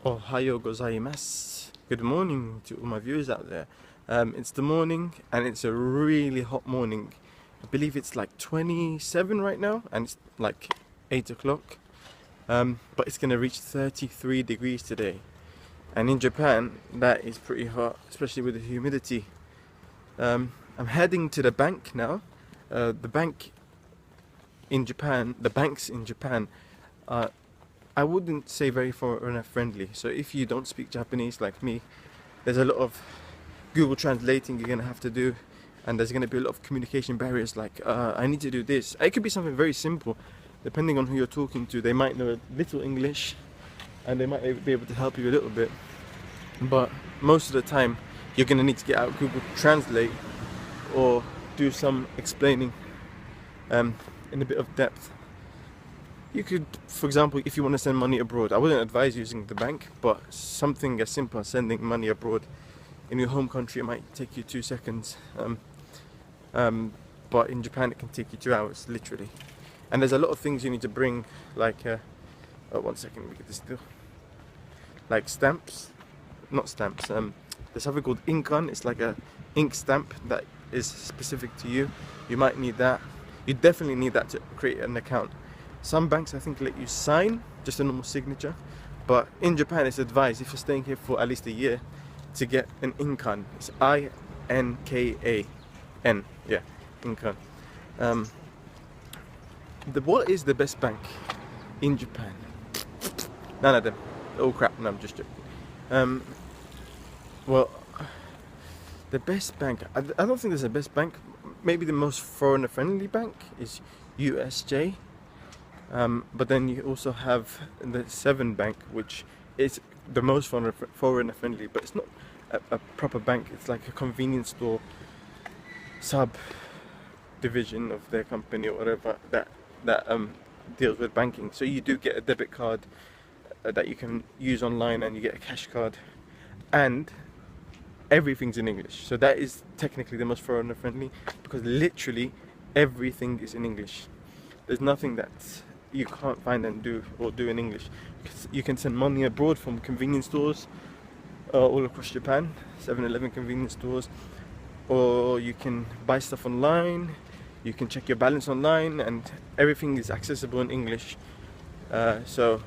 Ohayo gozaimasu. Good morning to all my viewers out there. It's the morning and it's a really hot morning. I believe it's like 27 right now and it's like 8 o'clock. But it's gonna reach 33 degrees today. And in Japan, that is pretty hot, especially with the humidity. I'm heading to the bank now. The banks in Japan I wouldn't say very foreigner friendly. So if you don't speak Japanese like me, there's a lot of Google translating you're gonna have to do, and there's gonna be a lot of communication barriers like I need to do this. It could be something very simple. Depending on who you're talking to, they might know a little English and they might be able to help you a little bit. But most of the time, you're gonna need to get out Google Translate or do some explaining in a bit of depth. You could, for example, if you want to send money abroad, I wouldn't advise using the bank, but something as simple as sending money abroad in your home country, it might take you 2 seconds. But in Japan, it can take you 2 hours, literally. And there's a lot of things you need to bring, like, 1 second, let me get this still. Like stamps, not stamps, there's something called inkan, it's like a ink stamp that is specific to you. You might need that. You definitely need that to create an account. Some banks I think let you sign, just a normal signature, but in Japan it's advised, if you're staying here for at least a year, to get an inkan. It's I-N-K-A-N, yeah, inkan. What is the best bank in Japan? None of them. Oh crap, no, I'm just joking. Well, the best bank, I don't think there's a best bank. Maybe the most foreigner friendly bank is USJ. But then you also have the 7 Bank, which is the most foreigner friendly, but it's not a proper bank. It's like a convenience store sub division of their company or whatever that deals with banking. So you do get a debit card that you can use online, and you get a cash card, and everything's in English. So that is technically the most foreigner friendly, because literally everything is in English. There's nothing that you can't find and do in English. You can send money abroad from convenience stores all across Japan, 7-Eleven convenience stores, or you can buy stuff online, you can check your balance online, and everything is accessible in English. So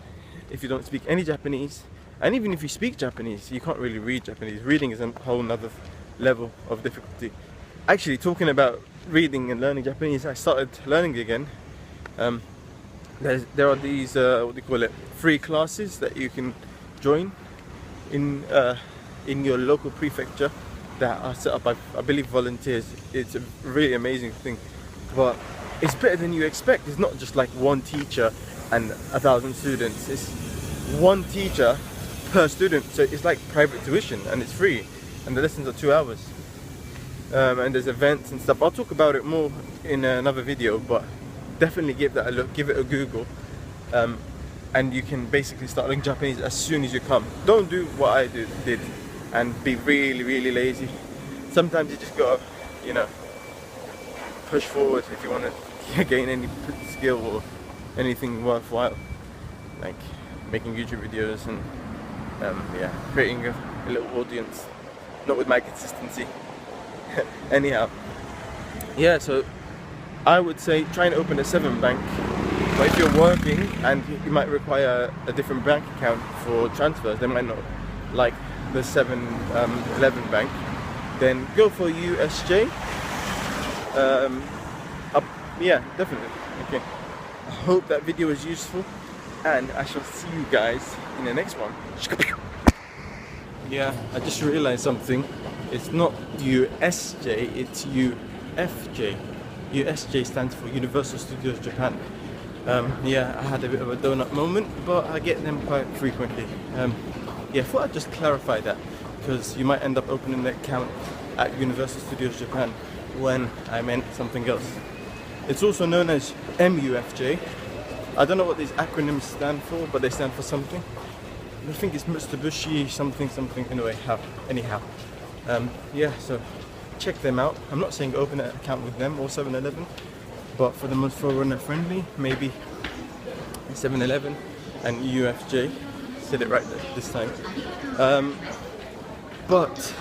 if you don't speak any Japanese, and even if you speak Japanese, you can't really read Japanese. Reading is a whole nother level of difficulty. Actually, talking about reading and learning Japanese, I started learning again. There are these what do you call it, free classes that you can join in your local prefecture that are set up by, I believe, volunteers. It's a really amazing thing, but it's better than you expect. It's not just like one teacher and 1,000 students. It's one teacher per student, so it's like private tuition, and it's free, and the lessons are 2 hours. And there's events and stuff. I'll talk about it more in another video, but definitely give that a look, give it a Google, and you can basically start learning Japanese as soon as you come. Don't do what I did and be really lazy. Sometimes you just gotta, push forward if you want to gain any skill or anything worthwhile, like making YouTube videos and creating a little audience. Not with my consistency. Anyhow, yeah, so I would say try and open a 7 Bank, but if you're working and you might require a different bank account for transfers, they might not like the 7-Eleven Bank, then go for USJ. Yeah, definitely. Okay, I hope that video was useful, and I shall see you guys in the next one. Yeah, I just realized something. It's not USJ, it's UFJ. USJ stands for Universal Studios Japan. Yeah, I had a bit of a donut moment, but I get them quite frequently. Yeah, I thought I'd just clarify that, because you might end up opening an account at Universal Studios Japan when I meant something else. It's also known as MUFJ. I don't know what these acronyms stand for, but they stand for something. I think it's Mitsubishi something. Anyhow, yeah, so check them out. I'm not saying open an account with them or 7-Eleven, but for the most foreigner friendly, maybe 7-Eleven and UFJ. said it right this time. But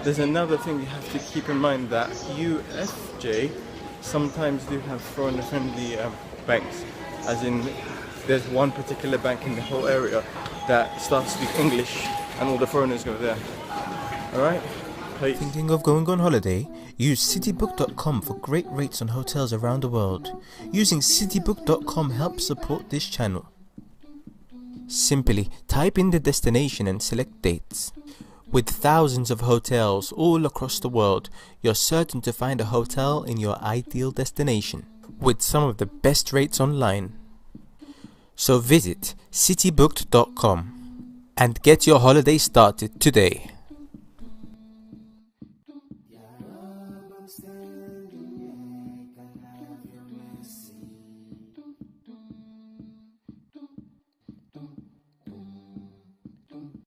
there's another thing you have to keep in mind, that UFJ sometimes do have foreigner-friendly banks, as in there's one particular bank in the whole area that starts to speak English and all the foreigners go there. Alright? Thinking of going on holiday? Use citybook.com for great rates on hotels around the world. Using citybook.com helps support this channel. Simply type in the destination and select dates. With thousands of hotels all across the world, you're certain to find a hotel in your ideal destination, with some of the best rates online. So visit citybook.com and get your holiday started today.